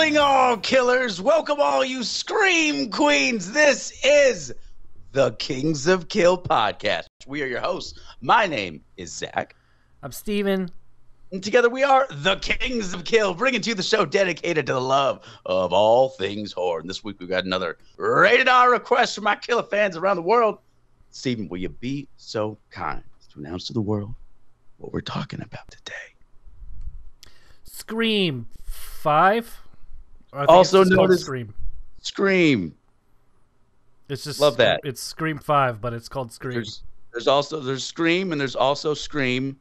morning, all killers. Welcome, all you Scream Queens. This is the Kings of Kill podcast. We are your hosts. My name is Zach. I'm Steven. And together we are the Kings of Kill, bringing to you the show dedicated to the love of all things horror. And this week we've got another rated R request from my killer fans around the world. Steven, will you be so kind to announce to the world what we're talking about today? Scream 5. Also known as Scream. It's just love that. It's Scream 5, but it's called Scream. There's Scream and there's also Scream.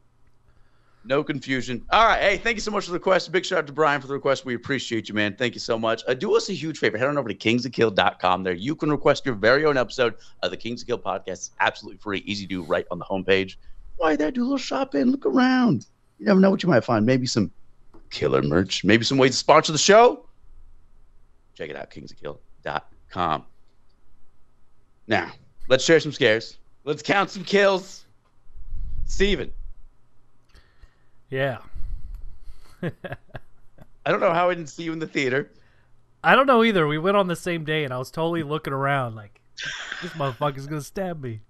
No confusion. All right. Hey, thank you so much for the request. Big shout out to Brian for the request. We appreciate you, man. Thank you so much. Do us a huge favor. Head on over to kingsofkill.com. There you can request your very own episode of the Kings of Kill podcast. It's absolutely free. Easy to do right on the homepage. Why there? Do a little shopping. Look around. You never know what you might find. Maybe some killer merch. Maybe some ways to sponsor the show. Check it out. kingsofkill.com. Now, let's share some scares. Let's count some kills. Steven. Yeah. I don't know how I didn't see you in the theater. I don't know either. We went on the same day, and I was totally looking around like, this motherfucker's going to stab me.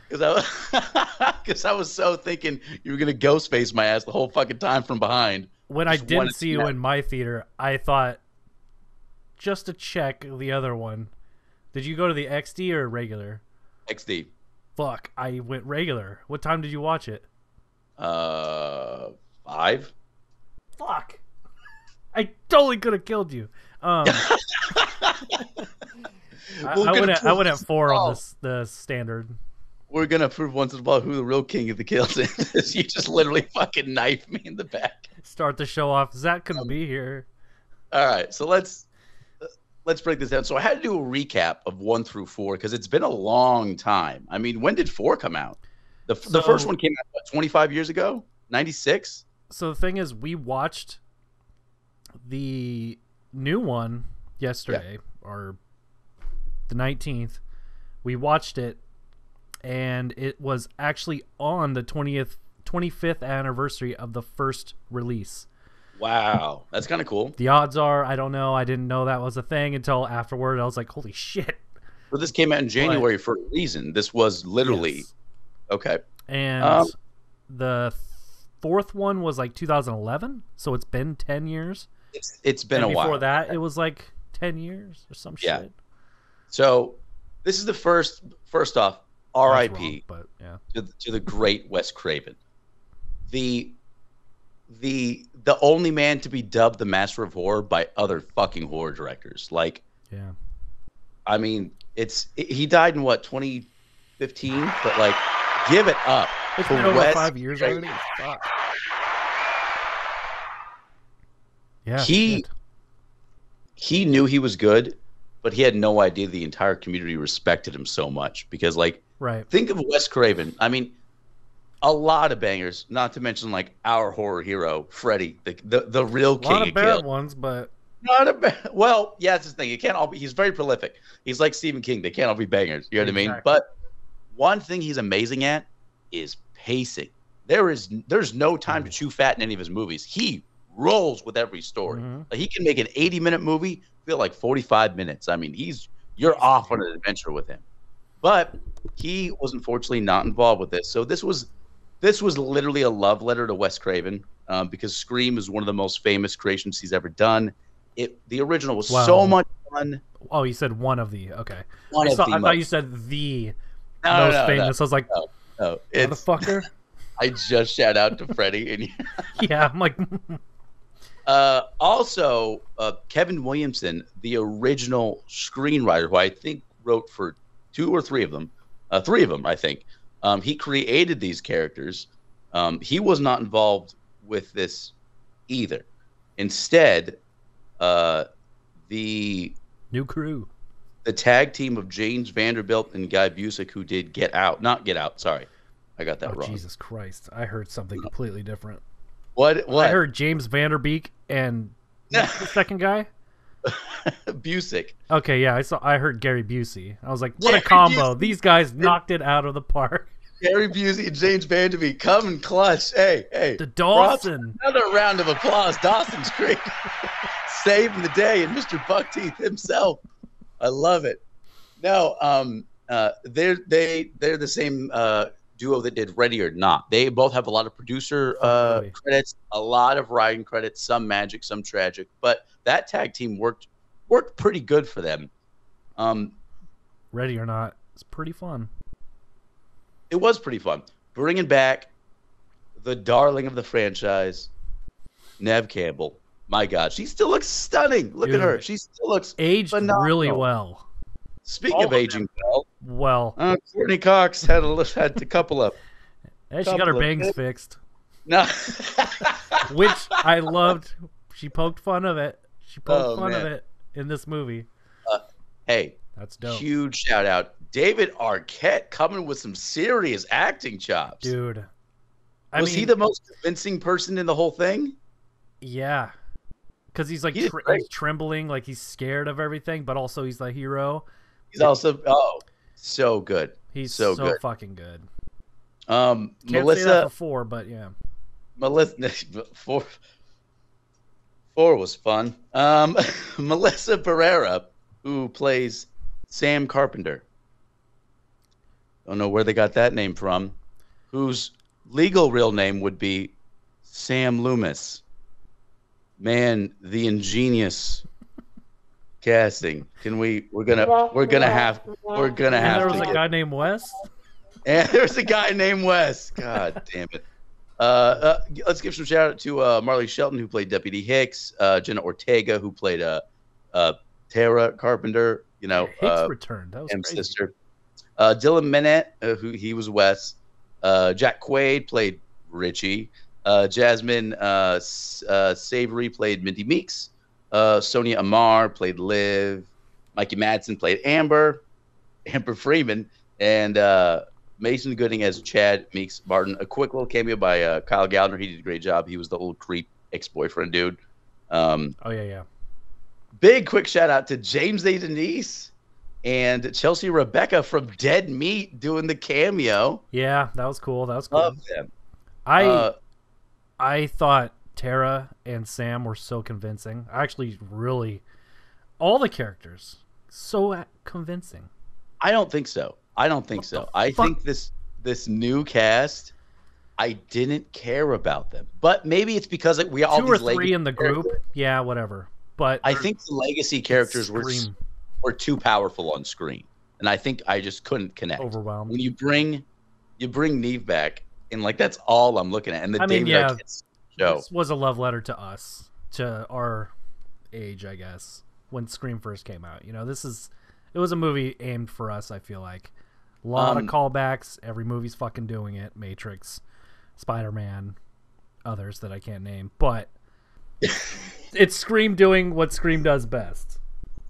Because I was so thinking you were going to ghost face my ass the whole fucking time from behind. When I didn't see you in my theater, I thought, just to check the other one, did you go to the XD or regular? XD. Fuck, I went regular. What time did you watch it? 5. Fuck. I totally could have killed you. I went at 4 on the standard. We're going to prove once in a while who the real king of the kills is. You just literally fucking knife me in the back. Start the show off. Zach couldn't be here. All right, so let's break this down. So I had to do a recap of 1 through 4 because it's been a long time. I mean, when did 4 come out? The first one came out, what, 25 years ago? 96? So the thing is, we watched the new one yesterday, or the 19th. We watched it, and it was actually on the 25th anniversary of the first release. Wow. That's kind of cool. The odds are, I don't know. I didn't know that was a thing until afterward. I was like, holy shit. Well, this came out in January for a reason. This was literally... Yes. Okay. And the fourth one was like 2011, so it's been 10 years. It's been a while. Before that, it was like 10 years or some shit. So this is the first off, R.I.P. But yeah, to the great Wes Craven, the only man to be dubbed the master of horror by other fucking horror directors. Like, yeah, I mean, he died in what, 2015, but like, give it up. It's been over 5 years already. Fuck. Yeah, he knew he was good, but he had no idea the entire community respected him so much because, like, right. Think of Wes Craven. I mean, a lot of bangers, not to mention like our horror hero, Freddy, the real king of kill. A lot of bad ones, but not a bad. Well, yeah, that's the thing. It can't all be. He's very prolific. He's like Stephen King. They can't all be bangers. You know what I mean? But one thing he's amazing at is pacing. There's no time to chew fat in any of his movies. He rolls with every story. Mm-hmm. Like, he can make an 80-minute movie feel like 45 minutes. I mean, you're off on an adventure with him. But he was unfortunately not involved with this. So this was literally a love letter to Wes Craven, because Scream is one of the most famous creations he's ever done. The original was so much fun. Oh, you said one of the, okay. I thought you said the most famous. I was like, no, it's motherfucker. I just shout out to Freddie. And yeah, I'm like. Also, Kevin Williamson, the original screenwriter, who I think wrote for 2 or 3 of them, 3 of them, I think. He created these characters. He was not involved with this either. Instead, the new crew, the tag team of James Vanderbilt and Guy Busick, who did Not Get Out. Sorry, I got that wrong. Jesus Christ, I heard something completely different. What? I heard James Vanderbeek and the second guy. Busick. Okay, yeah, I heard Gary Busey. I was like, what a combo. These guys knocked it out of the park. Gary Busey and James Vanderbeek come and clutch. Hey. The Dawson. Another round of applause. Dawson's great. saving the day, and Mr. Buckteeth himself. I love it. No, they're the same duo that did Ready or Not. They both have a lot of producer credits, a lot of writing credits, some magic, some tragic. But that tag team worked pretty good for them. Ready or Not, it's pretty fun. It was pretty fun. Bringing back the darling of the franchise, Neve Campbell. My God, she still looks stunning. Look at her. She still looks aged phenomenal. Really well. Speaking of aging well, Courtney Cox had a couple of. And she got her bangs fixed. No, which I loved. She poked fun of it. She poked fun of it in this movie. Hey, that's dope. Huge shout out, David Arquette coming with some serious acting chops, dude. Was he the most convincing person in the whole thing? Yeah, because he's like he's trembling, like he's scared of everything, but also he's the hero. He's also so good. He's so good. Fucking good. Can't Melissa say that for 4, but yeah. Melissa 4 was fun. Melissa Barrera, who plays Sam Carpenter. Don't know where they got that name from. Whose legal real name would be Sam Loomis. Man, the ingenious casting. We're gonna have and there was a guy named Wes. And there's a guy named Wes. God damn it. Let's give some shout out to Marley Shelton, who played Deputy Hicks, Jenna Ortega, who played Tara Carpenter, Hicks returned. That was M's crazy. sister. Dylan Minette, who he was Wes. Jack Quaid played Richie. Jasmine Savory played Mindy Meeks. Sonia Amar played Liv. Mikey Madsen played Amber Freeman, and Mason Gooding as Chad Meeks Martin. A quick little cameo by Kyle Gallner. He did a great job. He was the old creep ex-boyfriend dude. Yeah. Big quick shout out to James A. Denise and Chelsea Rebecca from Dead Meat doing the cameo. Yeah, that was cool. Love them. I thought Tara and Sam were so convincing. Actually, really, all the characters so convincing. I don't think so. I think this new cast, I didn't care about them. But maybe it's because we all 2 or 3 in the group. Yeah, whatever. But I think the legacy characters were too powerful on screen, and I think I just couldn't connect. Overwhelmed. When you bring Neve back, and that's all I'm looking at. And David Arquette show. This was a love letter to us, to our age, I guess, when Scream first came out. It was a movie aimed for us. I feel like a lot of callbacks. Every movie's fucking doing it. Matrix, Spider-Man, others that I can't name, but it's Scream doing what Scream does best.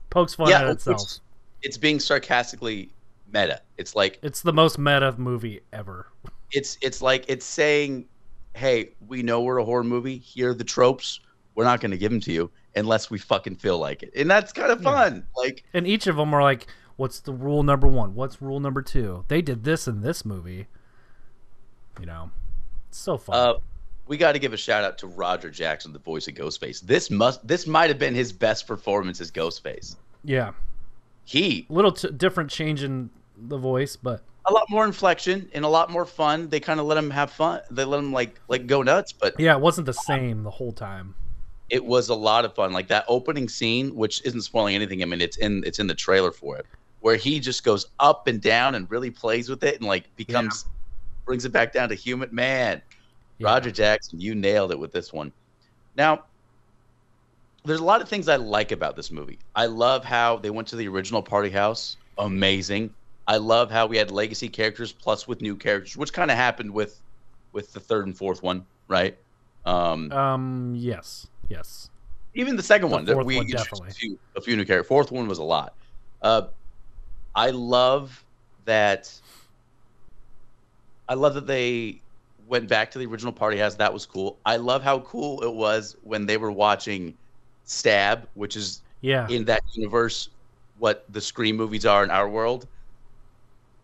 Pokes fun at itself. It's being sarcastically meta. It's the most meta movie ever. It's like it's saying, hey, we know we're a horror movie. Here are the tropes. We're not going to give them to you unless we fucking feel like it. And that's kind of fun. And each of them are like, what's the rule number 1? What's rule number 2? They did this in this movie. It's so fun. We got to give a shout out to Roger Jackson, the voice of Ghostface. This might have been his best performance as Ghostface. Yeah. Little different change in the voice, but a lot more inflection and a lot more fun. They kind of let him have fun. They let him like go nuts, but yeah, it wasn't the same the whole time. It was a lot of fun. Like that opening scene, which isn't spoiling anything. I mean, it's in the trailer for it, where he just goes up and down and really plays with it and brings it back down to human. Man, Roger Jackson, you nailed it with this one. Now, there's a lot of things I like about this movie. I love how they went to the original party house. Amazing. I love how we had legacy characters plus with new characters, which kind of happened with the 3rd and 4th one, right? Yes. Even the 2nd one, that we definitely a few new characters. 4th one was a lot. I love that. They went back to the original party house. That was cool. I love how cool it was when they were watching Stab, which is in that universe what the Scream movies are in our world.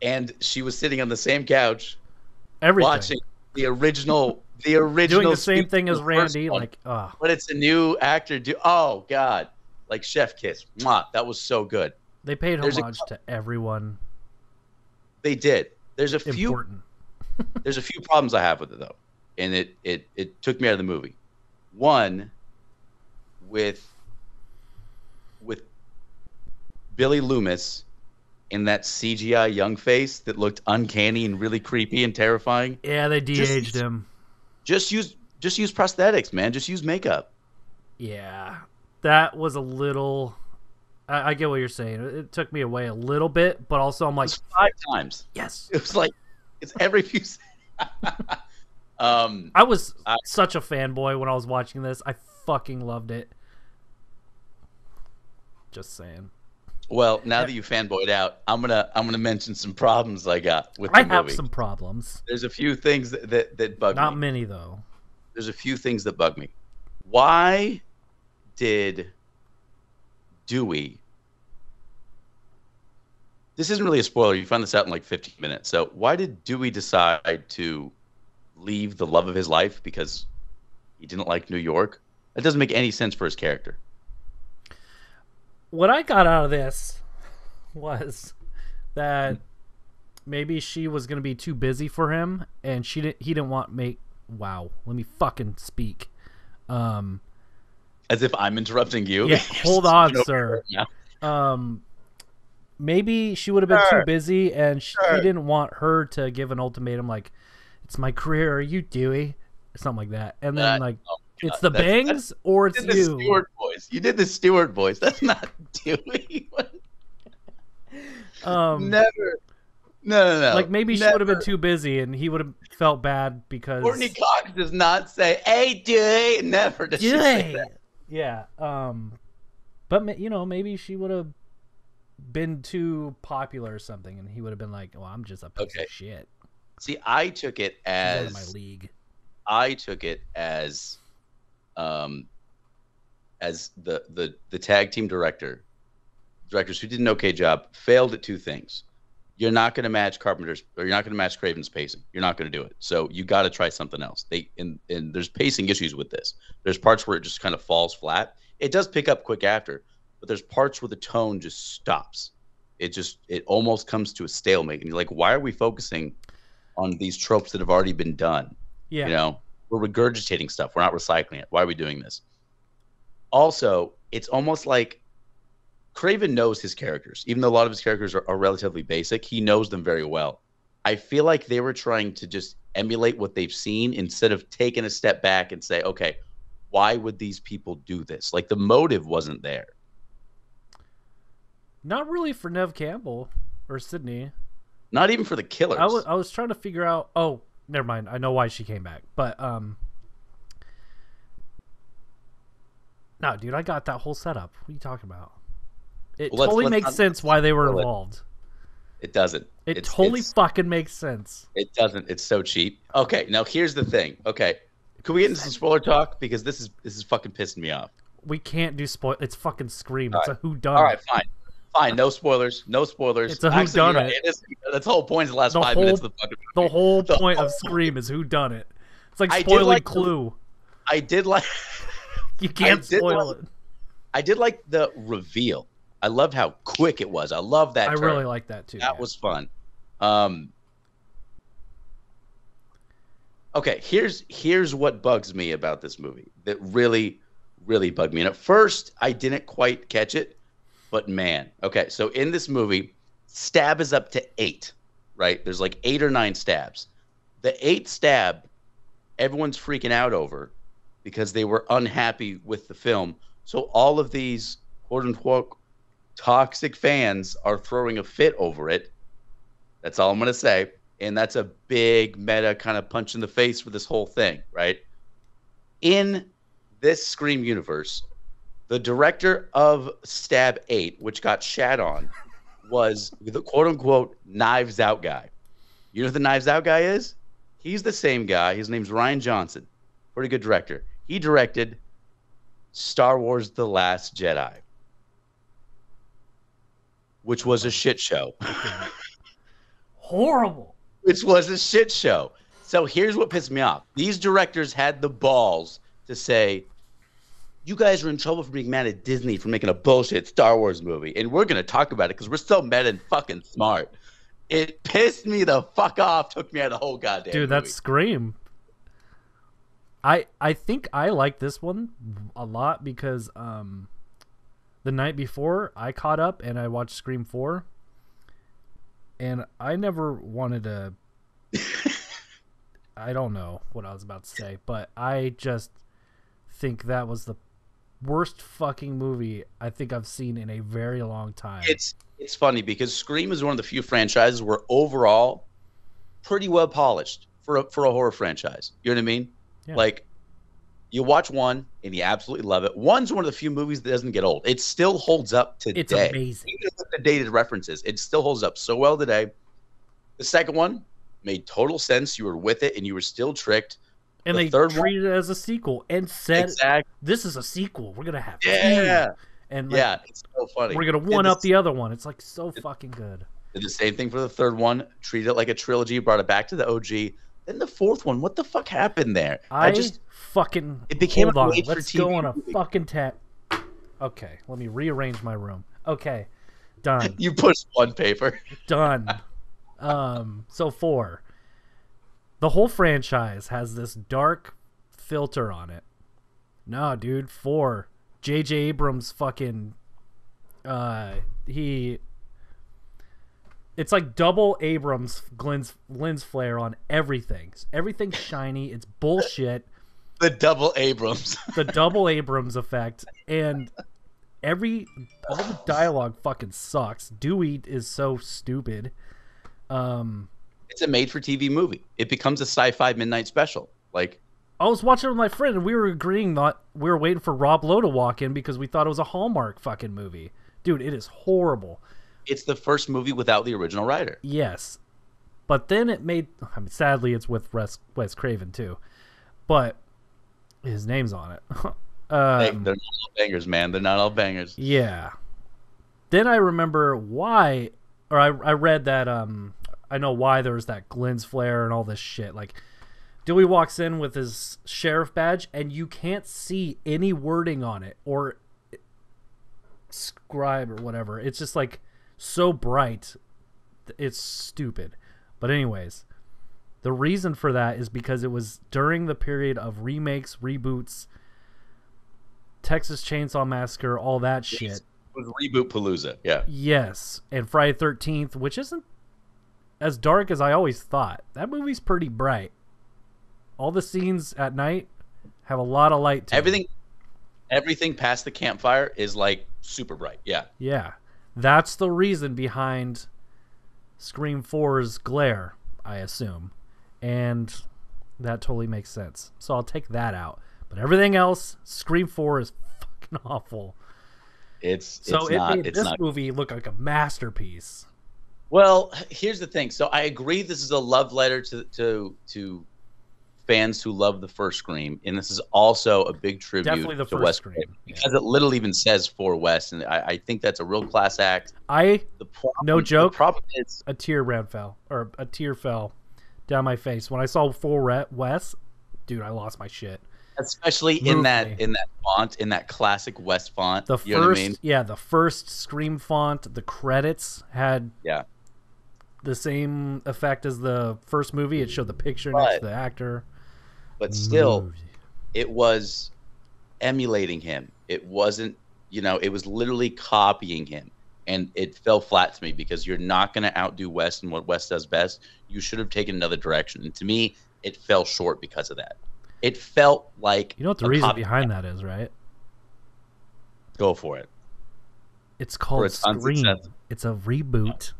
And she was sitting on the same couch watching the original the original doing the same speech thing in as the first Randy. one, Like, oh, but it's a new actor. Oh God, like Chef Kiss. Mwah, that was so good. they paid There's homage to everyone They did. There's a few. important. There's a few problems I have with it though, and it took me out of the movie. One, with Billy Loomis in that CGI young face that looked uncanny and really creepy and terrifying. Yeah, they de-aged him. Just use prosthetics, man. Just use makeup. Yeah, that was a little. I get what you're saying. It took me away a little bit, but also I'm like, it was 5 times. Yes. It was like it's every few. I was such a fanboy when I was watching this. I fucking loved it. Just saying. Well, now that you fanboyed out, I'm gonna mention some problems I got with the movie. I have some problems. There's a few things that bug me. Not many though. There's a few things that bug me. Why did Dewey? This isn't really a spoiler. You find this out in like 15 minutes. So why did Dewey decide to leave the love of his life because he didn't like New York? That doesn't make any sense for his character. What I got out of this was that maybe she was going to be too busy for him, and he didn't want make. Wow, let me fucking speak. As if I'm interrupting you. Yeah, hold on, sir. Maybe she would have been too busy, and he didn't want her to give an ultimatum like, "It's my career, are you Dewey?" Something like that, and then it's the Bangs or it's you. Stewart voice. You did the Stewart voice. That's not Dewey. Never. No. Like maybe she would have been too busy, and he would have felt bad because Courtney Cox does not say, "Hey, Dewey." Never does she say that. Yeah. But maybe she would have been too popular or something, and he would have been like, "Well, I'm just a piece of shit." See, I took it as She's out of my league. I took it as the tag team directors who did an okay job failed at 2 things. You're not going to match Carpenter's, or you're not going to match Craven's pacing. You're not going to do it. So you got to try something else. And there's pacing issues with this. There's parts where it just kind of falls flat. It does pick up quick after, but there's parts where the tone just stops. It almost comes to a stalemate, and you're like, why are we focusing on these tropes that have already been done? Yeah. You know, we're regurgitating stuff. We're not recycling it. Why are we doing this? Also, it's almost like Craven knows his characters. Even though a lot of his characters are relatively basic, he knows them very well. I feel like they were trying to just emulate what they've seen instead of taking a step back and say, okay, why would these people do this? Like the motive wasn't there. Not really for Nev Campbell or Sydney. Not even for the killers. I was trying to figure out. Oh, never mind. I know why she came back, but no, dude, I got that whole setup. What are you talking about? It totally makes sense why they were involved. It doesn't. It totally fucking makes sense. It doesn't. It's so cheap. Okay, now here's the thing. Okay, can we get into some spoiler talk, because this is fucking pissing me off. We can't do spoil. It's fucking Scream. All It's right. a whodunit. All right, fine. No spoilers. No spoilers. It's a whodunit. Right. That's the whole point. Of the last 5 minutes of the fucking movie. The whole point of Scream is whodunit. It's like spoiling Clue. I did like. You can't spoil it. I did like the reveal. I loved how quick it was. I love that. I turn. really like that too. That was fun. Okay, here's what bugs me about this movie that really, really bugged me. And at first, I didn't quite catch it, but man, okay. So in this movie, stab is up to 8, right? There's like 8 or 9 stabs. The 8th stab, everyone's freaking out over because they were unhappy with the film. So all of these quote unquote toxic fans are throwing a fit over it. That's all I'm going to say. And that's a big meta kind of punch in the face for this whole thing, right? In this Scream universe, the director of Stab 8, which got shat on, was the quote-unquote Knives Out guy. You know who the Knives Out guy is? He's the same guy. His name's Rian Johnson. Pretty good director. He directed Star Wars The Last Jedi, which was a shit show. Horrible. Which was a shit show. So here's what pissed me off. These directors had the balls to say, you guys are in trouble for being mad at Disney for making a bullshit Star Wars movie. And we're going to talk about it because we're so meta and fucking smart. It pissed me the fuck off. Took me out of the whole goddamn Dude, movie. that's Scream. I think I like this one a lot because the night before I caught up and I watched Scream 4. And I never wanted to... I don't know what I was about to say, but I just think that was the worst fucking movie I think I've seen in a very long time. It's funny because Scream is one of the few franchises where overall pretty well polished for a horror franchise. You know what I mean? Yeah. Like you watch one and you absolutely love it. One's one of the few movies that doesn't get old. It still holds up today. It's amazing. Even with the dated references, it still holds up so well today. The second one made total sense. You were with it and you were still tricked. And they treated it as a sequel and said, this is a sequel. We're going to have two. And like, it's so funny. We're going to one up the other one. It's like so fucking good. Did the same thing for the third one. Treated it like a trilogy. Brought it back to the OG. Then the fourth one. What the fuck happened there? It became hold on. Let's go on a fucking tap. Okay. Let me rearrange my room. Okay. Done. You pushed one paper. Done. So 4. The whole franchise has this dark filter on it. No, dude, 4. J.J. Abrams fucking it's like double Abrams lens flare on everything. Everything's shiny. It's bullshit. The double Abrams. The double Abrams effect. And all the dialogue fucking sucks. Dewey is so stupid. It's a made-for-TV movie. It becomes a sci-fi midnight special. Like, I was watching it with my friend, and we were agreeing that we were waiting for Rob Lowe to walk in because we thought it was a Hallmark fucking movie. Dude, it is horrible. It's the first movie without the original writer. Yes. But then it made... I mean, sadly, it's with Wes Craven, too. But his name's on it. Hey, they're not all bangers, man. They're not all bangers. Yeah. Then I remember why... Or I read that... I know why there was that lens flare and all this shit. Like, Dewey walks in with his sheriff badge, and you can't see any wording on it or scribe or whatever. It's just like so bright. It's stupid. But anyways, the reason for that is because it was during the period of remakes, reboots, Texas Chainsaw Massacre, all that shit. It was Reboot Palooza, yeah. Yes, and Friday 13th, which isn't as dark as I always thought. That movie's pretty bright. All the scenes at night have a lot of light to them. Everything past the campfire is like super bright. Yeah. Yeah. That's the reason behind Scream 4's glare, I assume. And that totally makes sense. So I'll take that out. But everything else, Scream 4 is fucking awful. It made this movie look like a masterpiece. Well, here's the thing. So I agree this is a love letter to fans who love the first Scream, and this is also a big tribute to Wes Craven because it literally even says for Wes, and I think that's a real class act. No joke. The problem is a tear fell down my face when I saw for Wes. Dude, I lost my shit. Especially in that font, in that classic Wes font. The first Scream font. The credits had the same effect as the first movie. It showed the picture next to the actor. But still, it was emulating him. It wasn't, it was literally copying him. And it fell flat to me because you're not going to outdo Wes in what Wes does best. You should have taken another direction. And to me, it fell short because of that. It felt like... You know what the reason behind that is, right? Go for it. It's called Scream. It's a reboot.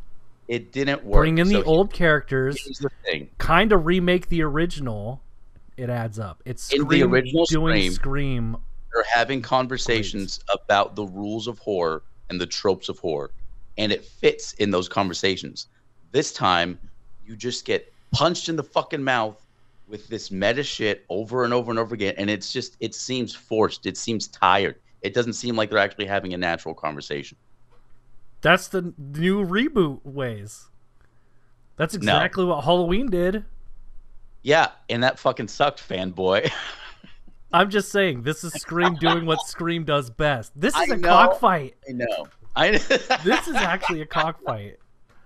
It didn't work. Bring in the old characters. Here's the thing. Kind of remake the original. It adds up. It's Scream in the original doing Scream. They're having conversations about the rules of horror and the tropes of horror. And it fits in those conversations. This time, you just get punched in the fucking mouth with this meta shit over and over and over again, and it seems forced. It seems tired. It doesn't seem like they're actually having a natural conversation. That's the new reboot ways. That's exactly what Halloween did. Yeah, and that fucking sucked, fanboy. I'm just saying, this is Scream doing what Scream does best. This is I a know. cockfight. I know. This is actually a cockfight.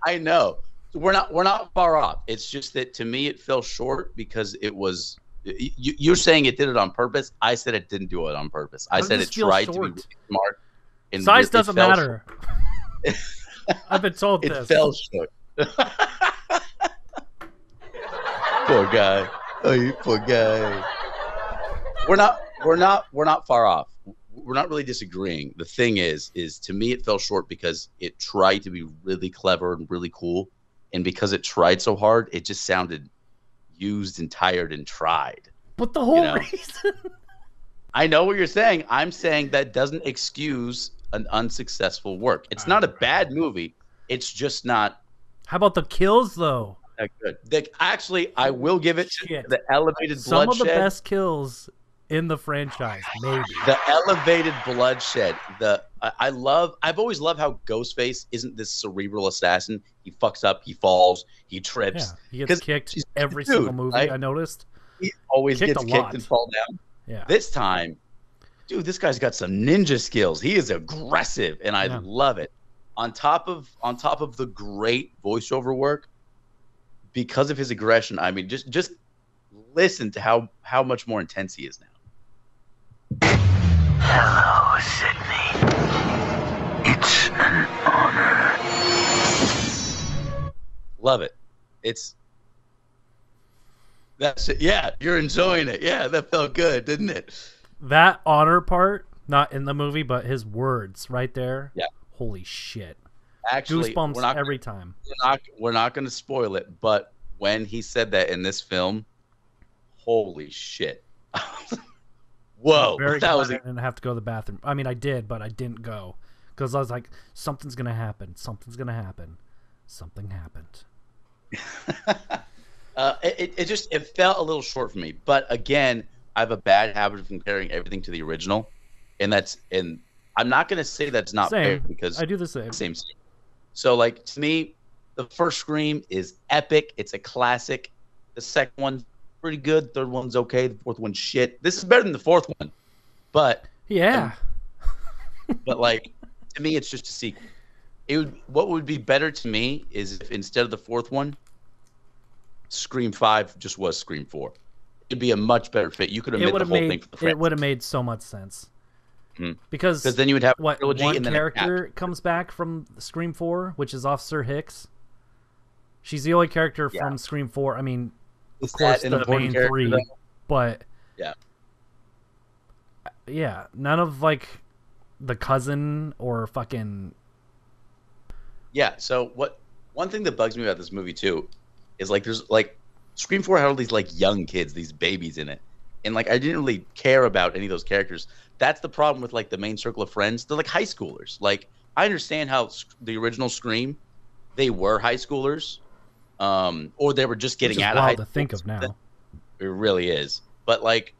I know. So we're not far off. It's just that to me it fell short because it was. You're saying it did it on purpose. I said it didn't do it on purpose. I said it tried to be really smart. And size doesn't matter. I've been told it this. It fell short. Poor guy. Oh, you poor guy. We're not far off. We're not really disagreeing. The thing is to me it fell short because it tried to be really clever and really cool, and because it tried so hard, it just sounded used and tired and tried. But the whole reason. I know what you're saying. I'm saying that doesn't excuse an unsuccessful work. It's not a bad movie. It's just not. How about the kills though? That good. Actually, I will give it to the elevated bloodshed. Some of the best kills in the franchise, maybe. The elevated bloodshed. I've always loved how Ghostface isn't this cerebral assassin. He fucks up, he falls, he trips. Yeah, he gets kicked every single movie, right? I noticed. He always gets kicked and fall down. Yeah. This time, dude, this guy's got some ninja skills. He is aggressive, and I love it. On top of the great voiceover work, because of his aggression, I mean, just listen to how much more intense he is now. Hello, Sydney. It's an honor. Love it. That's it. Yeah, you're enjoying it. Yeah, that felt good, didn't it? That honor part, not in the movie, but his words right there. Yeah. Holy shit. Actually, goosebumps every time. We're not going to spoil it, but when he said that in this film, holy shit. Whoa. That was I didn't have to go to the bathroom. I mean, I did, but I didn't go because I was like, something's going to happen. Something's going to happen. Something happened. It felt a little short for me, but again, I have a bad habit of comparing everything to the original, and I'm not going to say that's not fair because I do the same. So, like, to me, the first Scream is epic. It's a classic. The second one's pretty good. Third one's okay. The fourth one's shit. This is better than the fourth one, but yeah. But like, to me, it's just a sequel. What would be better to me is if instead of the fourth one, Scream 5 just was Scream 4. It'd be a much better fit. You could have made the whole thing for the franchise. It would have made so much sense. Mm-hmm. Because then you would have one character comes back from Scream 4, which is Officer Hicks. She's the only character from Scream 4. I mean, of course, the main three, but yeah, none of like the cousin or fucking. Yeah. So one thing that bugs me about this movie too is like there's like Scream 4 had all these like young kids, these babies in it, and like I didn't really care about any of those characters. That's the problem with like the main circle of friends. They're like high schoolers. Like I understand how the original Scream, they were high schoolers, or they were just getting out of high school. To think of now, it really is. But like,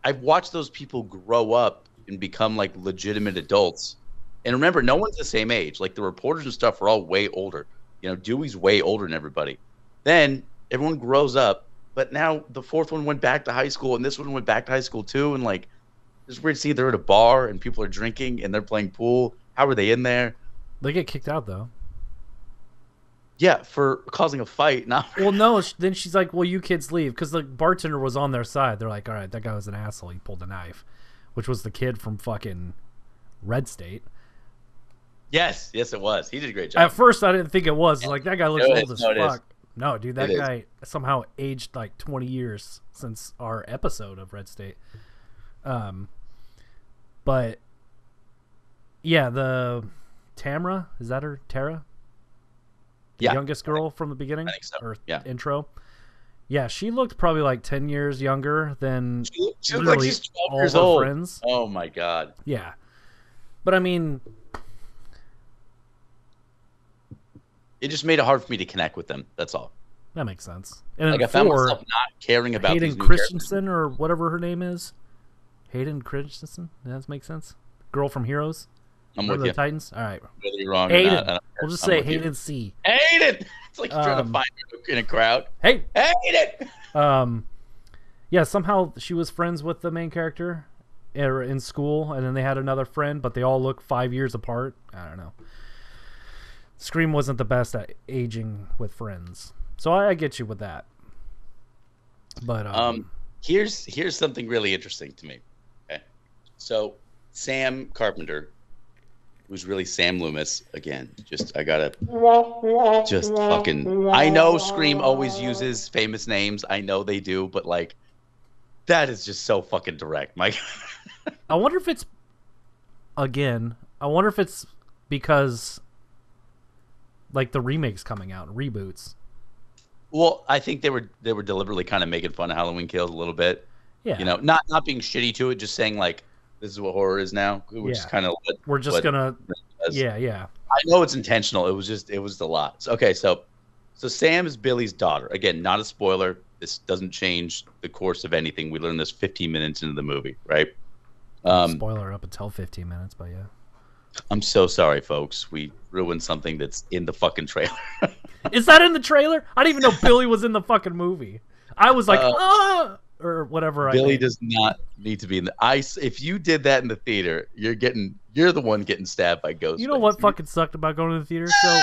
I've watched those people grow up and become like legitimate adults. And remember, no one's the same age. Like the reporters and stuff are all way older. You know, Dewey's way older than everybody. Then everyone grows up, but now the fourth one went back to high school, and this one went back to high school too. And like, it's weird to see they're at a bar and people are drinking and they're playing pool. How are they in there? They get kicked out though. Yeah, for causing a fight. Well, no. Then she's like, "Well, you kids leave," because the bartender was on their side. They're like, "All right, that guy was an asshole. He pulled a knife," which was the kid from fucking Red State. Yes, it was. He did a great job. At first, I didn't think it was. Like that guy looks old as fuck. Is. No, dude, that guy somehow aged like 20 years since our episode of Red State. But yeah, the Tamra, is that her? Tara? The youngest girl from the beginning? I think so. Or intro? Yeah, she looked probably like 10 years younger than she looked like she's 12 years old. Friends. Oh my god. Yeah. But I mean, it just made it hard for me to connect with them. That's all. That makes sense. And like I found myself not caring about Hayden these new Christensen characters. Or whatever her name is. Hayden Christensen? Does that make sense? Girl from Heroes? I'm Remember with you. the Titans? All right. Whether you're wrong Hayden. or not. I don't care. We'll just I'm say with you. Hayden C. Hayden! It's like you're trying to find her in a crowd. Hey. Hayden! Yeah, somehow she was friends with the main character in school, and then they had another friend, but they all look 5 years apart. I don't know. Scream wasn't the best at aging with friends. So I get you with that. But here's something really interesting to me. Okay. So Sam Carpenter, who's really Sam Loomis, again, I know Scream always uses famous names. I know they do, but like that is just so fucking direct, Mike. I wonder if it's because like the remakes coming out, reboots. Well, I think they were deliberately kind of making fun of Halloween Kills a little bit. Yeah. You know, not being shitty to it, just saying like this is what horror is now. Which is kind of Yeah. I know it's intentional. It was a lot. Okay, so Sam is Billy's daughter. Again, not a spoiler. This doesn't change the course of anything. We learned this 15 minutes into the movie, right? Spoiler up until 15 minutes, but yeah. I'm so sorry, folks. We ruined something that's in the fucking trailer. Is that in the trailer? I didn't even know Billy was in the fucking movie. I was like, or whatever. Billy does not need to be in the ice. If you did that in the theater, you're the one getting stabbed by ghosts. You know what fucking sucked about going to the theater? So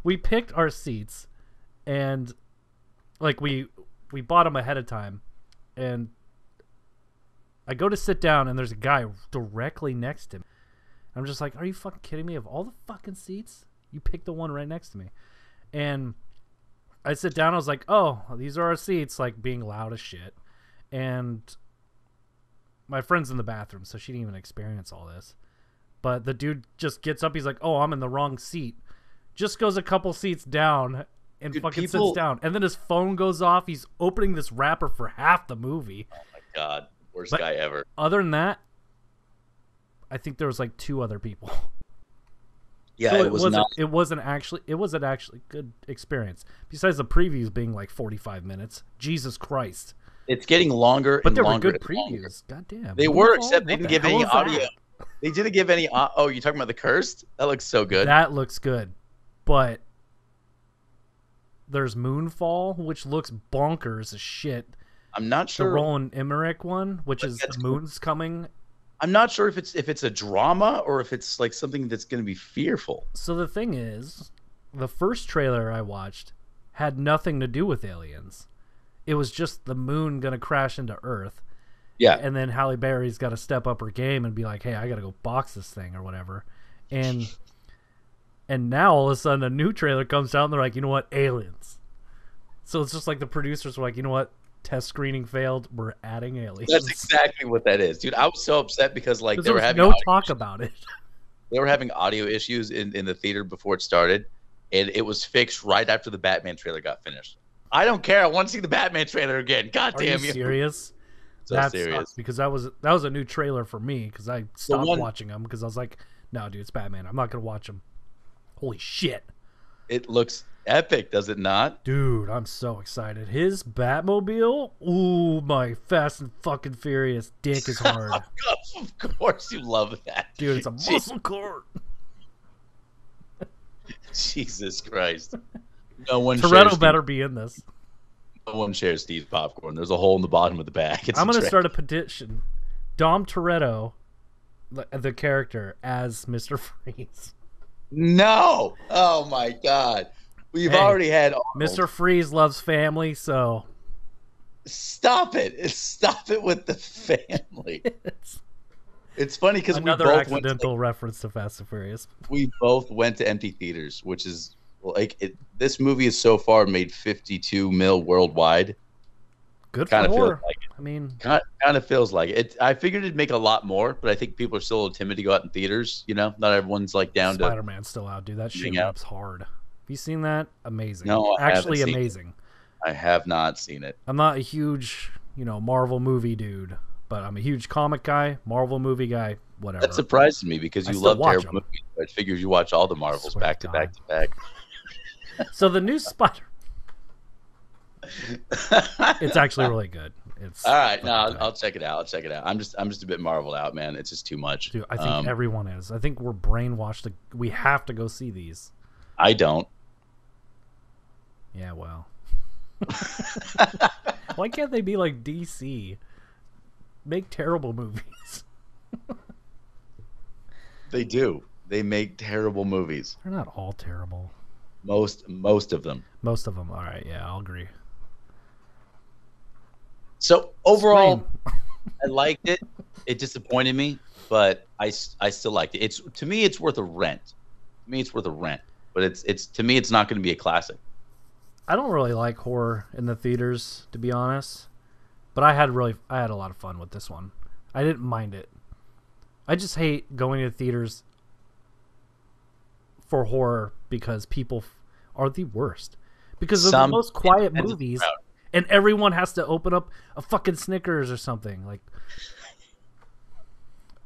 we picked our seats, and like we bought them ahead of time, and I go to sit down, and there's a guy directly next to me. I'm just like, are you fucking kidding me? Of all the fucking seats, you picked the one right next to me. And I sit down, I was like, oh, these are our seats, like being loud as shit. And my friend's in the bathroom, so she didn't even experience all this. But the dude just gets up, he's like, oh, I'm in the wrong seat. Just goes a couple seats down and fucking sits down. And then his phone goes off. He's opening this wrapper for half the movie. Oh my God. Worst guy ever. Other than that, I think there was like 2 other people. Yeah, so it wasn't actually good experience. Besides the previews being like 45 minutes. Jesus Christ. It's getting longer and longer. But there were good previews. God damn. They were, except they didn't give any audio. They didn't give any oh, you're talking about The Cursed? That looks so good. That looks good. But there's Moonfall, which looks bonkers as shit. I'm not sure. The Roland Emmerich one, which is the moon's coming. I'm not sure if it's a drama or if it's like something that's going to be fearful. So the thing is, the first trailer I watched had nothing to do with aliens. It was just the moon going to crash into Earth. Yeah. And then Halle Berry's got to step up her game and be like, hey, I got to go box this thing or whatever. And now all of a sudden a new trailer comes out and they're like, you know what? Aliens. So it's just like the producers were like, you know what? Test screening failed. We're adding aliens. That's exactly what that is, dude. I was so upset because like they were having no talk about it. They were having audio issues in the theater before it started, and it was fixed right after the Batman trailer got finished. I don't care. I want to see the Batman trailer again. God damn you! Serious? So serious. Because that was a new trailer for me because I stopped watching them because I was like, no, dude, it's Batman. I'm not gonna watch them. Holy shit! It looks epic, does it not? Dude, I'm so excited. His Batmobile? Ooh, my Fast and fucking Furious dick is hard. Of course you love that. Dude, it's a muscle car. Jesus Christ. No one Toretto better be in this. No one shares Steve's popcorn. There's a hole in the bottom of the bag. I'm going to start a petition. Dom Toretto, the character, as Mr. Freeze. No! Oh my God. We've already had Mr. Freeze loves family, so stop it! Stop it with the family. It's funny because another accidental reference to Fast and Furious. We both went to empty theaters, which is this movie has so far made 52 mil worldwide. Good for horror. Like I mean, kind of feels like it. I figured it'd make a lot more, but I think people are still a little timid to go out in theaters. You know, not everyone's like down to. Spider-Man's still out, dude. That shit rips hard. Have you seen that? Amazing. No, actually amazing. I have not seen it. I'm not a huge, Marvel movie dude, but I'm a huge comic guy, Marvel movie guy, whatever. That surprises me because you love terrible movies. I figured you watch all the Marvels back to back to back. So the new Spider, it's actually really good. All right, no, I'll check it out. I'll check it out. I'm just a bit marveled out, man. It's just too much. Dude, I think everyone is. I think we're brainwashed. We have to go see these. I don't. Yeah, well. Why can't they be like DC? Make terrible movies. They do. They make terrible movies. They're not all terrible. Most of them. Most of them. All right, yeah, I'll agree. So overall, I liked it. It disappointed me, but I still liked it. To me, it's worth a rent. To me, it's worth a rent. But to me, it's not going to be a classic. I don't really like horror in the theaters, to be honest. But I had a lot of fun with this one. I didn't mind it. I just hate going to theaters for horror because people are the worst. Because of the most quiet movies, and everyone has to open up a fucking Snickers or something. Like,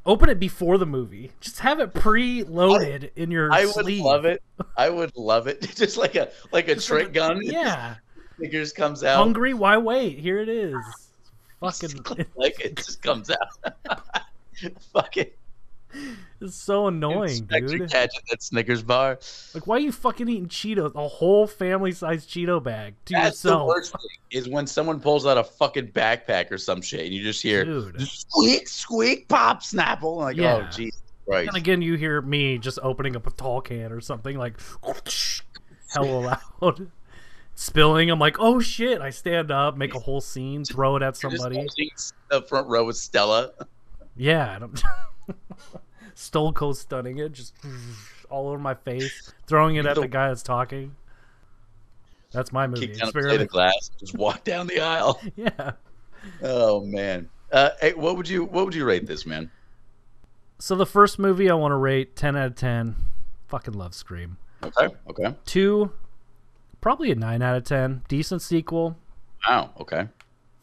open it before the movie. Just have it pre-loaded in your sleeve. I would love it. Just like a trick gun. Yeah. Snickers comes out. Hungry? Why wait? Here it is. Fucking like it just comes out. Fuck it. It's so annoying, dude. Gadget, that Snickers bar. Like, why are you fucking eating Cheetos? A whole family-sized Cheeto bag to That's yourself. The worst thing is when someone pulls out a fucking backpack or some shit, and you just hear squeak, squeak, pop, snapple. Like, oh, Jesus Christ. And again, you hear me just opening up a tall can or something, like, hella loud. Spilling. I'm like, oh, shit. I stand up, make a whole scene, throw it at somebody. The front row with Stella. Yeah. Stone Cold stunning it, just all over my face, throwing it at the guy that's talking. That's my movie. Kick down the glass, just walk down the aisle. Yeah. Oh man. Hey, what would you rate this, man? So the first movie I want to rate 10 out of 10. Fucking love Scream. Okay. 2, probably a 9 out of 10. Decent sequel. Wow. Okay.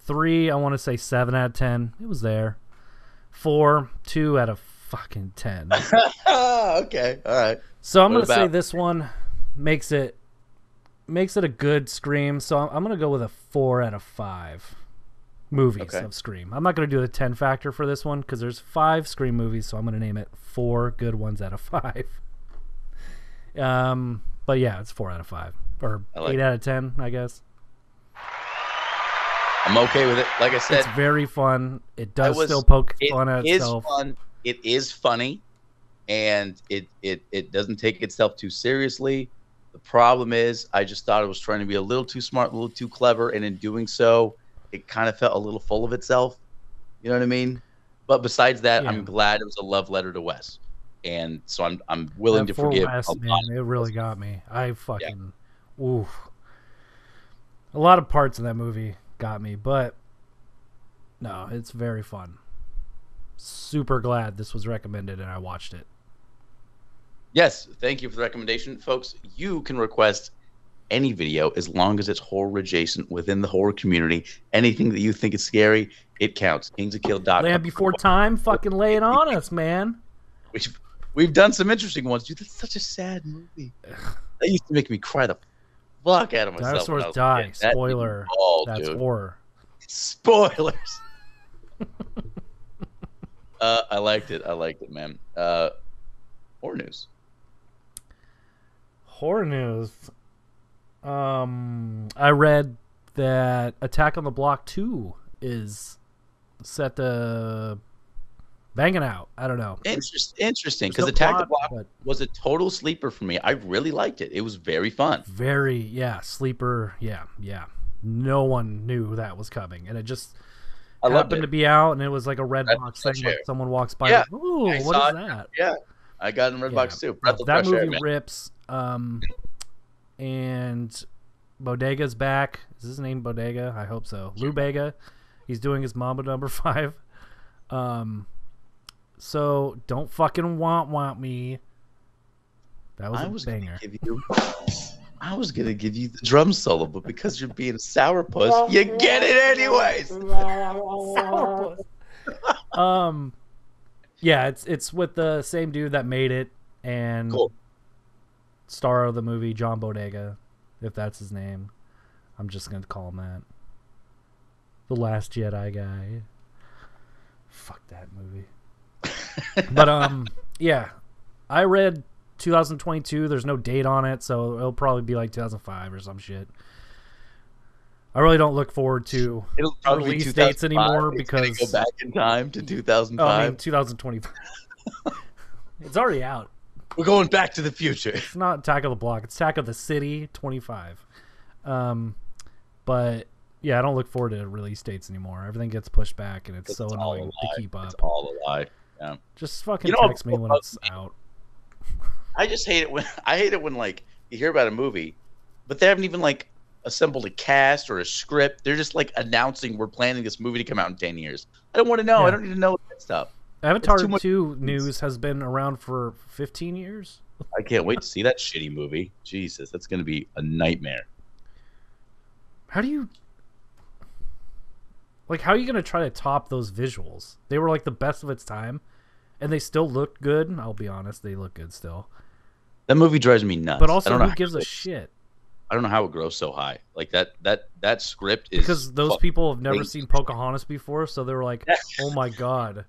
3, I want to say 7 out of 10. It was there. 4, 2 out of fucking 10. Okay, all right. So I'm gonna say this one makes it a good Scream. So I'm gonna go with a 4 out of 5 movies of Scream. I'm not gonna do the 10 factor for this one because there's 5 Scream movies. So I'm gonna name it 4 good ones out of 5. But yeah, it's 4 out of 5 or 8 out of 10, I guess. I'm okay with it. Like I said, it's very fun. It does still poke fun at itself. It is funny, and it doesn't take itself too seriously. The problem is, I just thought it was trying to be a little too smart, a little too clever, and in doing so, it kind of felt a little full of itself. You know what I mean? But besides that, I'm glad it was a love letter to Wes, and so I'm willing to forgive. Wes, man, it really got me. I fucking oof. A lot of parts of that movie got me, but no, it's very fun. Super glad this was recommended and I watched it. Yes, thank you for the recommendation, folks. You can request any video as long as it's horror adjacent within the horror community. Anything that you think is scary, it counts. kingsofkill.com. Land Before Time, fucking lay it on us, man. We've done some interesting ones. Dude, that's such a sad movie. That used to make me cry the fuck out of myself. Dinosaurs die. Spoiler. That's horror. Spoilers. I liked it. I liked it, man. Horror news. Horror news. I read that Attack on the Block 2 is set to banging out. I don't know. Interesting, because Attack on the Block was a total sleeper for me. I really liked it. It was very fun. Sleeper. Yeah. No one knew that was coming, and it just happened to be out, and it was like a red box thing. Like someone walks by, like, ooh, what is that? Yeah, I got in red box too. That movie rips. And Bodega's back. Is his name Bodega? I hope so. Lou Bega. He's doing his Mambo number 5. So don't fucking want me. That was a banger. I was gonna give you the drum solo, but because you're being a sourpuss, you get it anyways. Sourpuss. Yeah, it's with the same dude that made it and star of the movie, John Bodega, if that's his name. I'm just gonna call him that. The Last Jedi guy. Fuck that movie. But yeah, I read 2022. There's no date on it, so it'll probably be like 2005 or some shit. I really don't look forward to release dates anymore because go back in time to 2005. I mean, 2025. It's already out. We're going back to the future. It's not Attack of the Block. It's Attack of the City 25. But yeah, I don't look forward to release dates anymore. Everything gets pushed back, and it's so annoying to keep up. It's all a lie. Yeah. Just fucking text me when it's out. I just hate it when like you hear about a movie, but they haven't even like assembled a cast or a script. They're just like announcing we're planning this movie to come out in 10 years. I don't want to know. Yeah. I don't need to know that stuff. Avatar 2 news has been around for 15 years. I can't wait to see that shitty movie. Jesus, that's going to be a nightmare. How are you going to try to top those visuals? They were like the best of its time, and they still look good. I'll be honest, they look good still. That movie drives me nuts. But also, who gives a shit? I don't know how it grows so high. Like that script is because those people have never seen Pocahontas before, so they were like, "Oh my god."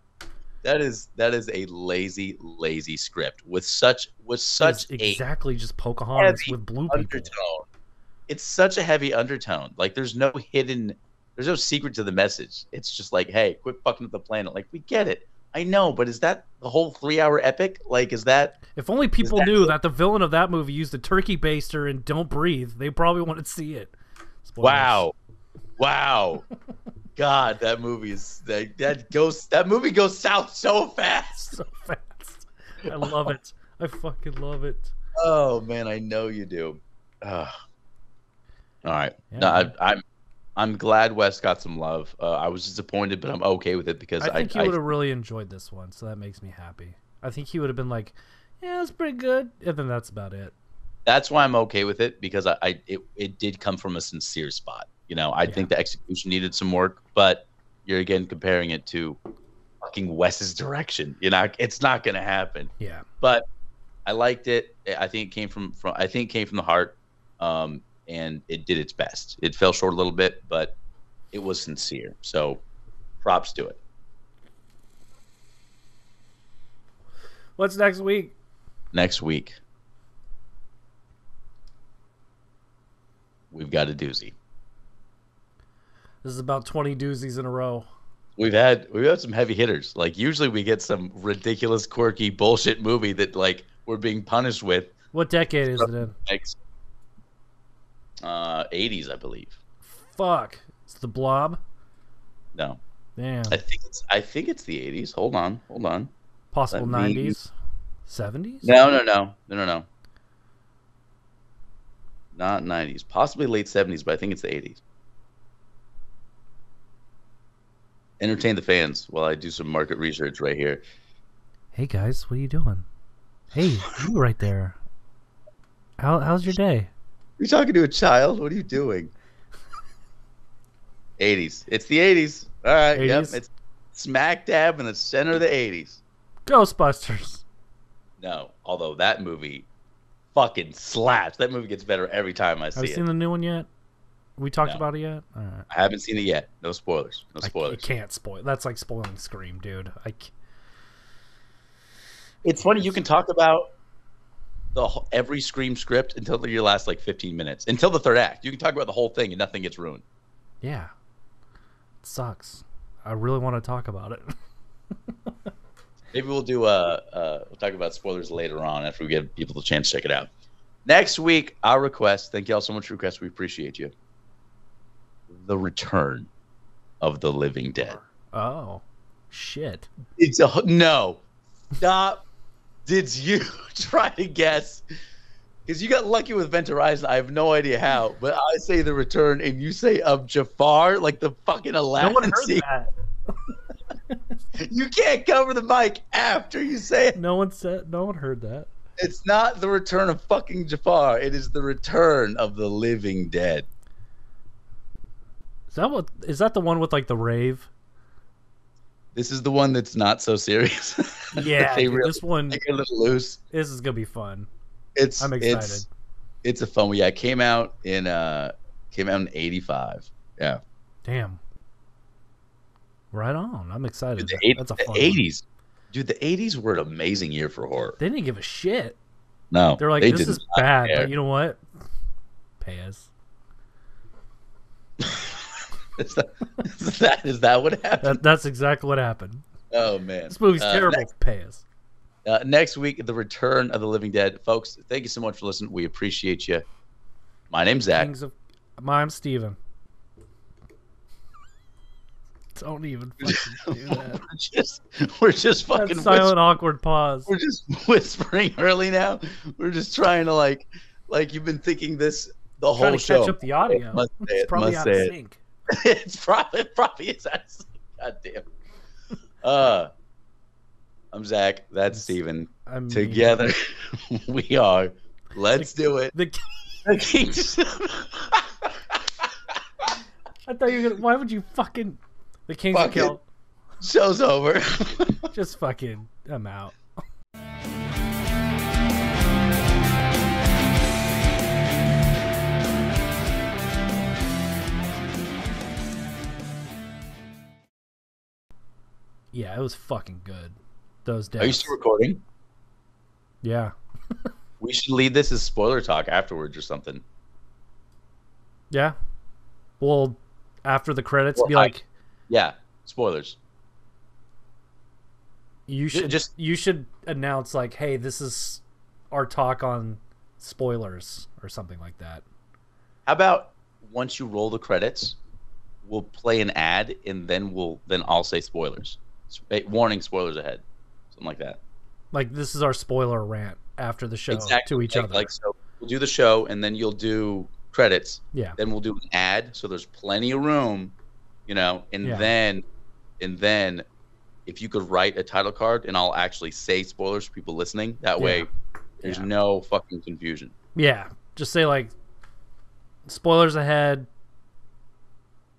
That is a lazy script with such exactly just Pocahontas with blue people. Undertone. It's such a heavy undertone. Like there's no secret to the message. It's just like, hey, quit fucking with the planet. Like we get it. I know, but is that the whole 3-hour epic? Like, is that? If only people knew that the villain of that movie used a turkey baster and Don't Breathe, they probably wouldn't see it. Spoilers. Wow. God, that movie is that movie goes south so fast. So fast. I love it. I fucking love it. Oh man, I know you do. All right. Yeah, no, I'm glad Wes got some love. I was disappointed, but I'm okay with it because I think he would have really enjoyed this one, so that makes me happy. I think he would have been like, "Yeah, it's pretty good," and then that's about it. That's why I'm okay with it because it did come from a sincere spot. You know, I think the execution needed some work, but you're again comparing it to fucking Wes's direction. You know, it's not going to happen. Yeah. But I liked it. I think it came from the heart. And it did its best. It fell short a little bit, but it was sincere. So props to it. What's next week? Next week, we've got a doozy. This is about 20 doozies in a row. We've had some heavy hitters. Like usually we get some ridiculous, quirky bullshit movie that like we're being punished with. What decade is it in? 80s, I believe. Fuck. It's The Blob? No. Damn. I think it's the 80s. Hold on. Possible 90s? 70s? No. Not 90s. Possibly late 70s, but I think it's the 80s. Entertain the fans while I do some market research right here. Hey guys, what are you doing? Hey, you right there. How's your day? You're talking to a child? What are you doing? 80s. It's the 80s. All right. 80s? Yep. It's smack dab in the center of the 80s. Ghostbusters. No. Although that movie fucking slaps. That movie gets better every time I see it. Have you seen the new one yet? We talked about it yet? All right. I haven't seen it yet. No spoilers. You can't spoil. That's like spoiling Scream, dude. It's funny. You can talk about every Scream script until your last like 15 minutes, until the third act. You can talk about the whole thing and nothing gets ruined. Yeah, it sucks. I really want to talk about it. Maybe we'll do we'll talk about spoilers later on after we give people the chance to check it out. Next week, our request. Thank you all so much for requests. We appreciate you. The Return of the Living Dead. Oh, shit! No. Stop. Did you try to guess? Because you got lucky with Event Horizon. I have no idea how, but I say The Return, and you say of Jafar, like the fucking Aladdin. No one heard that. You can't cover the mic after you say it. No one heard that. It's not The Return of fucking Jafar. It is The Return of the Living Dead. Is that the one with like the rave? This is the one that's not so serious. Yeah, this one. Take it a little loose. This is gonna be fun. I'm excited. It's a fun one. Yeah, it came out in '85. Yeah. Damn. Right on. I'm excited. Dude, That's a the fun one. 80s. Dude, the 80s were an amazing year for horror. They didn't give a shit. No. They're like, they this did is not bad, care. but you know what? Pay us. Is that what happened? That's exactly what happened. Oh, man. This movie's terrible. Pay us. Next week, The Return of the Living Dead. Folks, thank you so much for listening. We appreciate you. My name's Zach. I'm Steven. Don't even fucking do that. we're just fucking that silent, awkward pause. We're just whispering early now. We're just trying to like you've been thinking this the whole to show. Catch up the audio. It's probably out of sync. It's probably is out of sync. God damn. I'm Zach. That's Steven. Together we are. Let's do it. The Kings. I thought you were gonna. Why would you fucking? The Kings of Kill. Show's over. Just fucking. I'm out. Yeah, it was fucking good. Those days. Are you still recording? Yeah. We should lead this as spoiler talk afterwards or something. Yeah. Well, after the credits, be like, yeah, spoilers. You should announce like, hey, this is our talk on spoilers or something like that. How about once you roll the credits, we'll play an ad and then I'll say spoilers. Warning, spoilers ahead. Something like that. Like this is our spoiler rant after the show to each other. Like so we'll do the show and then you'll do credits. Yeah. Then we'll do an ad so there's plenty of room, and then if you could write a title card and I'll actually say spoilers for people listening, that way there's no fucking confusion. Yeah. Just say like spoilers ahead.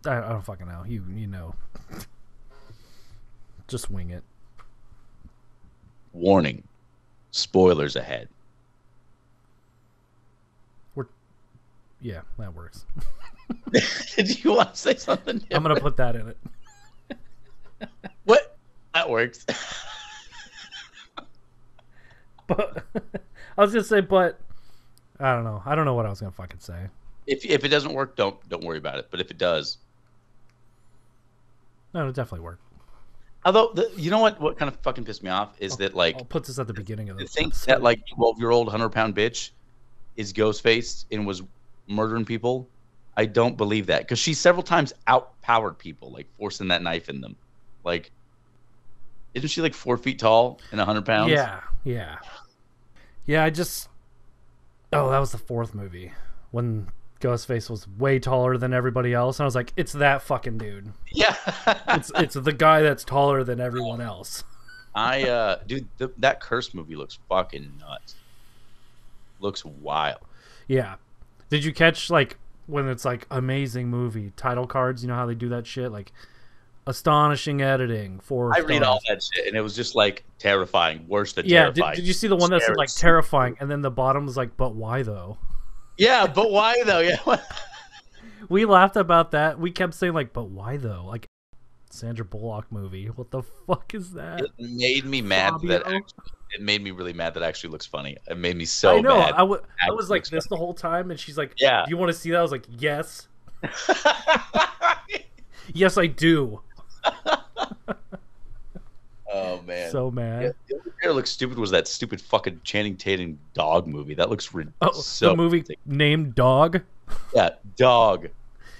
I don't fucking know. You know. Just wing it. Warning. Spoilers ahead. Yeah, that works. Did you want to say something different? I'm going to put that in it. What? That works. But I was going to say, but I don't know. I don't know what I was going to fucking say. If it doesn't work, don't worry about it. But if it does, no, it'll definitely work. Although, you know what kind of fucking pissed me off is that like I'll put this at the beginning of the this. thing that like 12-year-old 100-pound bitch is ghost-faced and was murdering people. I don't believe that because she several times outpowered people, like forcing that knife in them. Like, isn't she like 4 feet tall and 100 pounds? Yeah. I just. Oh, that was the fourth movie when Ghostface was way taller than everybody else, and I was like, "It's that fucking dude." Yeah, it's the guy that's taller than everyone else. Dude, that Curse movie looks fucking nuts. Looks wild. Yeah. Did you catch like when it's like amazing movie title cards? You know how they do that shit, like astonishing editing. 4 I stars. read all that shit, and it was just like terrifying, worse than terrifying. Did you see the one that said like terrifying, and then the bottom was like, "But why though?" Yeah, but why though? Yeah. We laughed about that. We kept saying like, "But why though?" Like Sandra Bullock movie. What the fuck is that? It made me mad Fabio? it made me really mad that actually looks funny. It made me so I know. mad. I was like this the whole time, and she's like, Yeah. Do you want to see that?" I was like, "Yes." Yes, I do. Oh man. So mad. Yeah, the only thing that looks stupid was that stupid fucking Channing Tatum dog movie. That looks ridiculous. The movie named Dog? Yeah, Dog.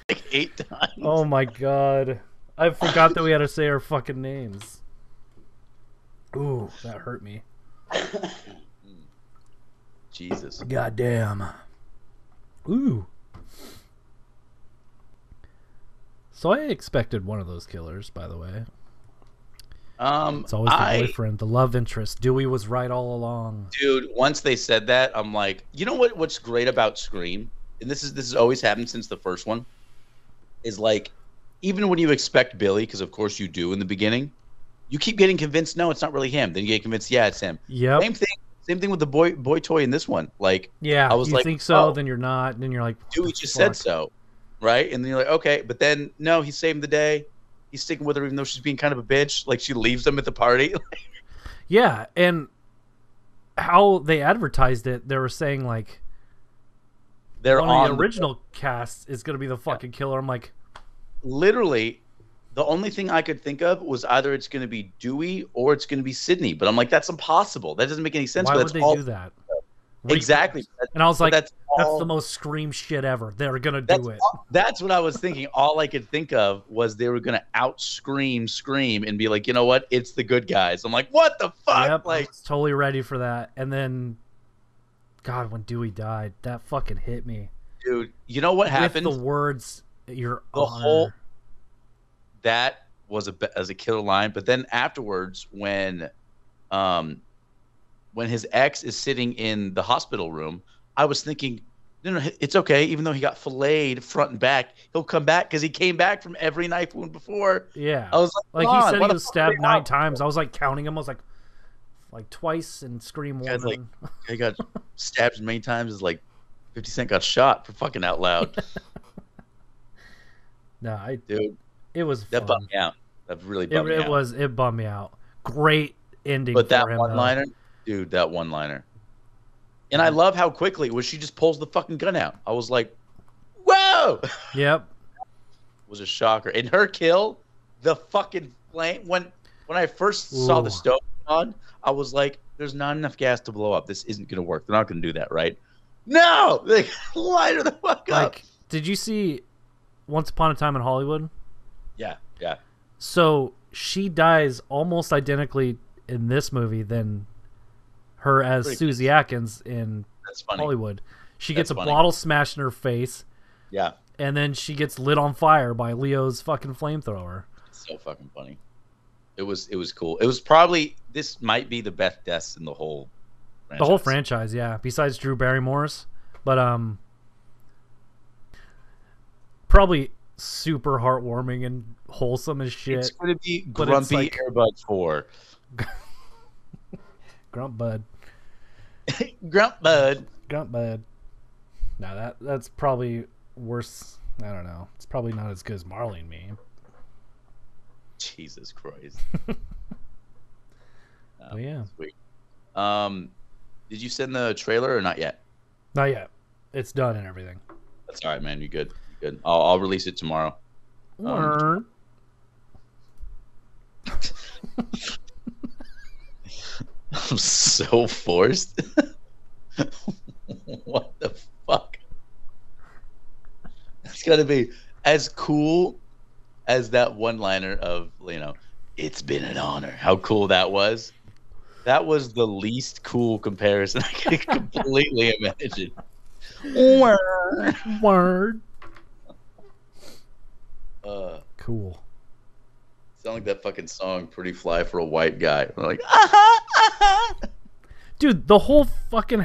Like 8 times. Oh my god. I forgot that we had to say our fucking names. Ooh, that hurt me. Jesus. Goddamn. Ooh. So I expected one of those killers, by the way. It's always the boyfriend, the love interest. Dewey was right all along. Dude, once they said that, I'm like, you know what's great about Scream? And this has always happened since the first one. Is like, even when you expect Billy, because of course you do in the beginning, you keep getting convinced, no, it's not really him. Then you get convinced, yeah, it's him. Yep. Same thing with the boy toy in this one. Like, yeah, I was you like, think so, then you're not, then you're like, Dewey just said so, right? And then you're like, okay, but then no, he saved the day. he's sticking with her even though she's being kind of a bitch. Like she leaves him at the party. Yeah, and how they advertised it, they were saying like They're one on of the original cast is gonna be the fucking killer. I'm like, literally. The only thing I could think of was either it's going to be Dewey or it's going to be Sydney. But I'm like, that's impossible. That doesn't make any sense. why but would that's they all, do that? Exactly. And I was like, that's the most Scream shit ever. They're gonna do it. That's what I was thinking. All I could think of was they were going to out Scream and be like, you know what? It's the good guys. I'm like, what the fuck? Yep, Like, I was totally ready for that. And then, God, when Dewey died, that fucking hit me. dude, you know what happened? With the words, your The honor. whole that was as a killer line, but then afterwards, when his ex is sitting in the hospital room, I was thinking, no, it's okay. Even though he got filleted front and back, he'll come back because he came back from every knife wound before. Yeah, I was like come he on, said, what he the was fuck stabbed are they 9 on? times. I was like counting him. I was like twice in Scream Guy's 1. He got stabbed as many times as like 50 Cent got shot for fucking out loud. No, Dude, it was that fun. bummed me out. That really bummed me out. It bummed me out. Great ending. But that for him, one-liner, dude, that one-liner. And I love how quickly when she just pulls the fucking gun out. I was like, whoa! Yep. It was a shocker. And her kill, the fucking flame, when I first saw the stove on, I was like, there's not enough gas to blow up. This isn't going to work. They're not going to do that, right? No! They light her the fuck up. Like, did you see Once Upon a Time in Hollywood? Yeah, yeah. So she dies almost identically in this movie than her as Pretty Susie Atkins in That's funny. Hollywood. She gets That's a funny. bottle smashed in her face, Yeah. and then she gets lit on fire by Leo's fucking flamethrower. It's so fucking funny. It was cool. It was probably, this might be the best deaths in the whole franchise. The whole franchise, yeah. Besides Drew Barrymore's, but probably super heartwarming and wholesome as shit. It's going to be but it's Grumpy like- Airbud 4. Grunt Bud. Grump Bud. Grunt Bud. No, that's probably worse. I don't know. It's probably not as good as Marley and Me. Jesus Christ. Oh, yeah. Sweet. Did you send the trailer or not yet? Not yet. It's done and everything. That's all right, man. You good? You good? I'll release it tomorrow. Word. I'm so forced. What the fuck? It's gotta be as cool as that one-liner of, it's been an honor. How cool that was. That was the least cool comparison I could completely imagine. Word. Cool. Sound like that fucking song, Pretty Fly for a White Guy. We're like, Dude, the whole fucking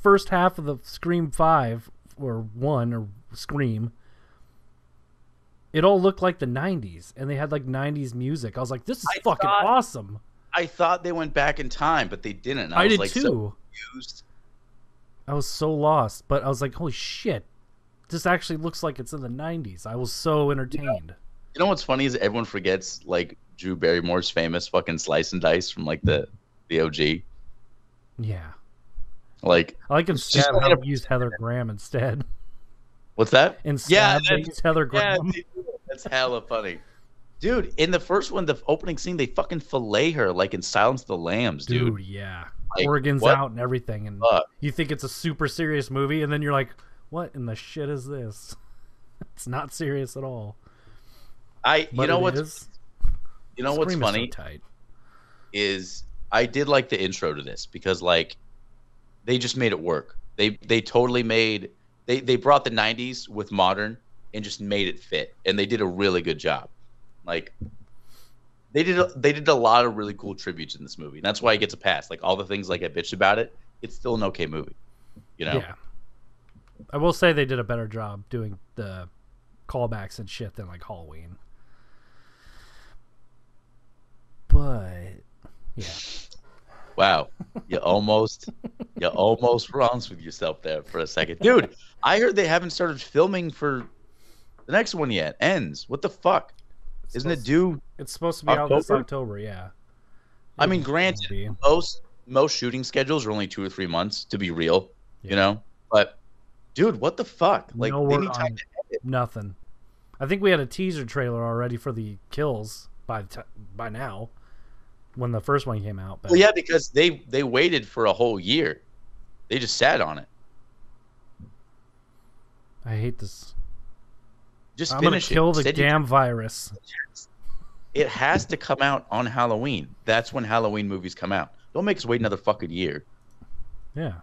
first half of the Scream 5 or 1 or Scream, it all looked like the 90s, and they had like 90s music. I was like, this is fucking awesome. I thought they went back in time, but they didn't. I was did like too. So confused. I was so lost, but I was like, holy shit. This actually looks like it's in the 90s. I was so entertained. You know what's funny is everyone forgets like Drew Barrymore's famous fucking Slice and Dice from like the OG. Yeah. Like, I like just instead how like they used Heather Graham instead. what's that? Instead, they used Heather Graham. dude, that's hella funny. Dude, in the first one, the opening scene, they fucking fillet her like in Silence of the Lambs, dude. Yeah. Like, Organs what out and everything. And fuck? you think it's a super serious movie, and then you're like, what in the shit is this? It's not serious at all. You But know it what's is. what's Scream is so funny tight. is I did like the intro to this because like they just made it work. They totally made they brought the 90s with modern and just made it fit, and they did a really good job. Like they did a lot of really cool tributes in this movie. And that's why it gets a pass. Like all the things like I bitched about it, it's still an okay movie. You know? Yeah. I will say they did a better job doing the callbacks and shit than like Halloween. But yeah. Wow. You almost wronged with yourself there for a second. Dude, I heard they haven't started filming for the next one yet. Ends. What the fuck? Isn't it due? It's supposed to be out this October? October, yeah. I mean, It granted, will be. most shooting schedules are only 2 or 3 months to be real, Yeah. you know. But dude, what the fuck? Like, No they word need time on to edit. nothing. I think we had a teaser trailer already for the kills by now, when the first one came out. But Well, yeah, because they waited for a whole year. They just sat on it. I hate this. Just I'm gonna finish kill it. the Said you- damn virus. It has to come out on Halloween. That's when Halloween movies come out. Don't make us wait another fucking year. Yeah.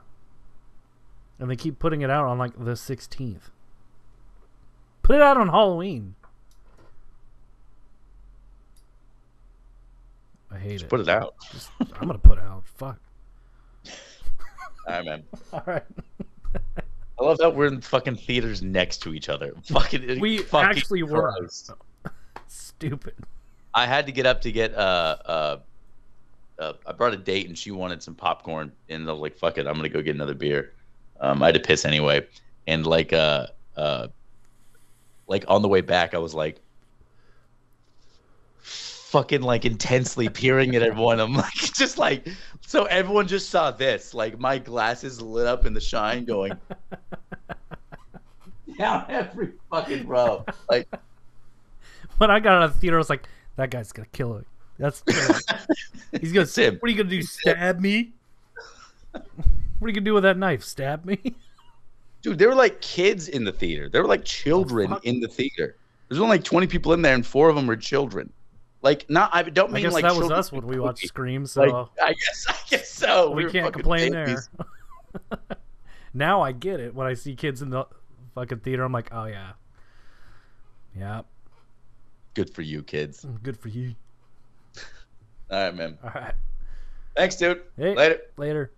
And they keep putting it out on like the 16th. Put it out on Halloween. I hate Just it. put it out. I'm gonna put it out. Fuck. All right, man. All right. I love that we're in fucking theaters next to each other. Fucking We fucking actually were. Christ. Stupid. I had to get up to get I brought a date and she wanted some popcorn and I was like, fuck it, I'm gonna go get another beer. I had to piss anyway. And like on the way back I was like fucking like intensely peering at everyone. I'm like just like so everyone just saw this. Like my glasses lit up in the shine going down every fucking row. Like When I got out of the theater, I was like, that guy's gonna kill it. That's he's gonna say, him. what are you gonna do? Stab me? What are you gonna do with that knife? Stab me? dude, there were like kids in the theater. There were like children fuck? in the theater. There's only like 20 people in there, and 4 of them were children. Like, not I don't I mean guess like that was children us when we watched movie. Scream, so Like, I guess so. we were can't fucking complain babies. there. Now I get it. When I see kids in the fucking theater, I'm like, oh yeah, yeah, Good for you, kids. good for you. All right, man. All right, Thanks, dude. hey, Later. later.